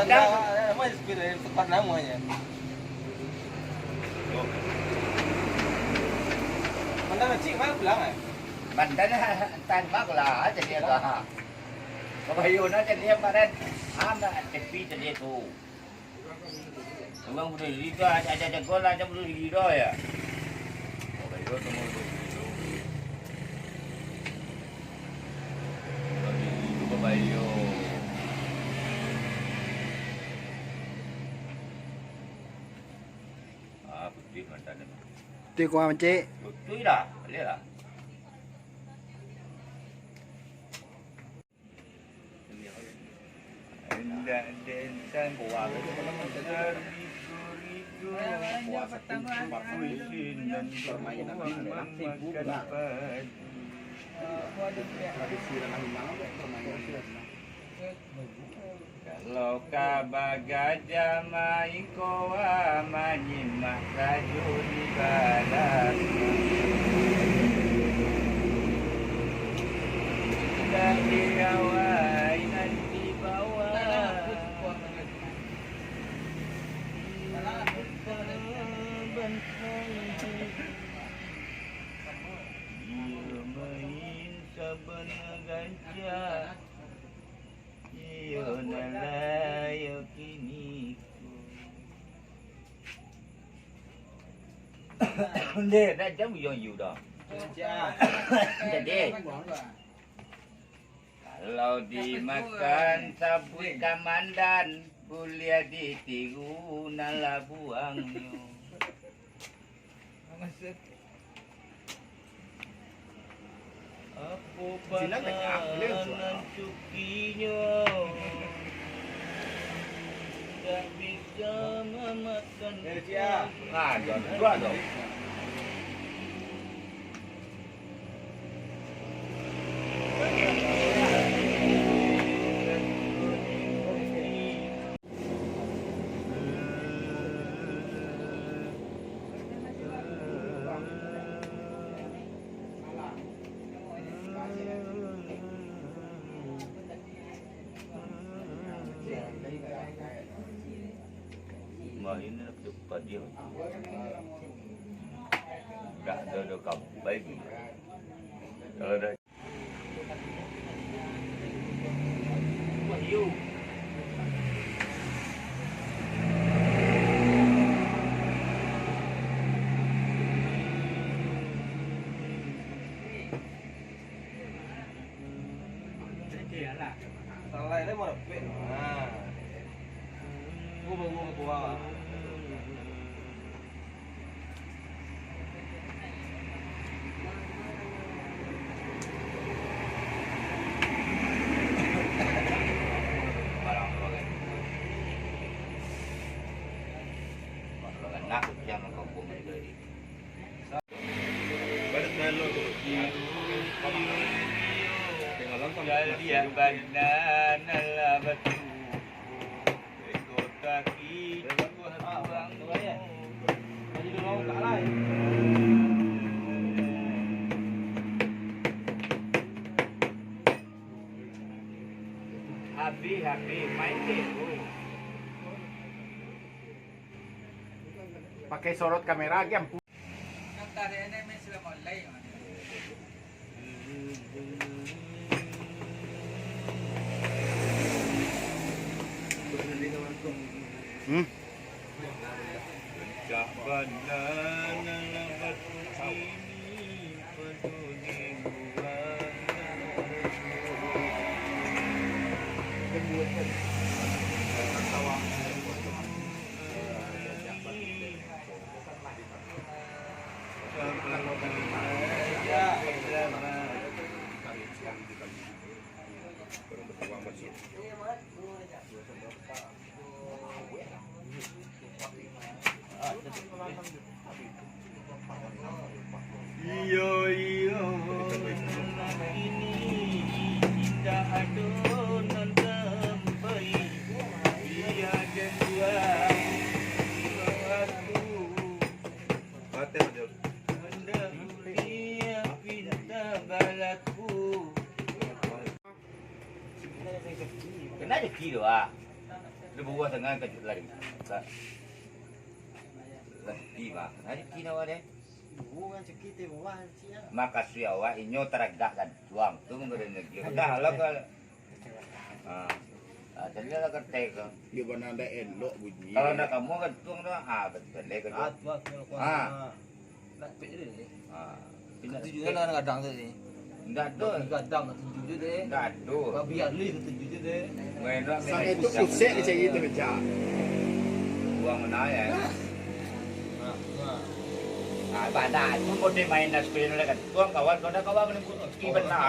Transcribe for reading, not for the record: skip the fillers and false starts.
Namanya spirit tepat namanya. Mana cik mana bilang eh? Bandan tan bác là jadi ka. Kabayo na jadi paran. Ama tepi jadi tu. Orang boleh lido ada gol ada boleh lido ya. Kabayo tu mau lido. Lido kabayo. Ah, putih bandan. Tuy qua bên chế. Putih dah, lihat lah. Dan buah dan permainan kalau kabagaja mai koa menyimak raju di badan dan diawai nanti bawa ia main saban gajah ia nalayo kini Để ra chấm vô nhiều đó. Jadi kalau dimakan sabut kamandan boleh ditiru nala buangnya. Apa bakalan cukinya tak bisa memakan. Ah, dua dong. Main cepat dia. Tak ada kamu baik. Kalau ada Wahyu. Salah ini mau dapat. Nah, gua bawa. Nak jangan kau buat lagi. Balik melo tu. Dia banana la batu. Ekor kaki buah tuang. Jadi lu mau kalah. Habis main dulu. Pakai sorot kamera game. Cak banana la batu ini peduli Iyo ini indah adonan sampai dia kedua aku hendak dia pinta balaku kena rezeki doa Dibawa dengan kejut lari. Lagi ba? Hari kinawa deh. Bukan cekite bawa cia. Maka siawa inyo teragak kan tuang tu menggerin lagi. Dah lah ke. Jadi lah kertek. Dia mana ada elok bunyi. Kalau nak kamu kan tuang dah betul lek kan. Buat kalau Ah. nak pek dia ni. Tidak Tujuh dia nak gadang tu ni. Ndak tu. Gadang nak tujuh je deh. Ndak tu. Biar li tujuh je deh. Main nak Sang itu pusat macam itu baca. Buang mana ya? Ha. Badan tu boleh main nak sepeda kan. Tuang kawan kau dah kawan menunggu ski benar.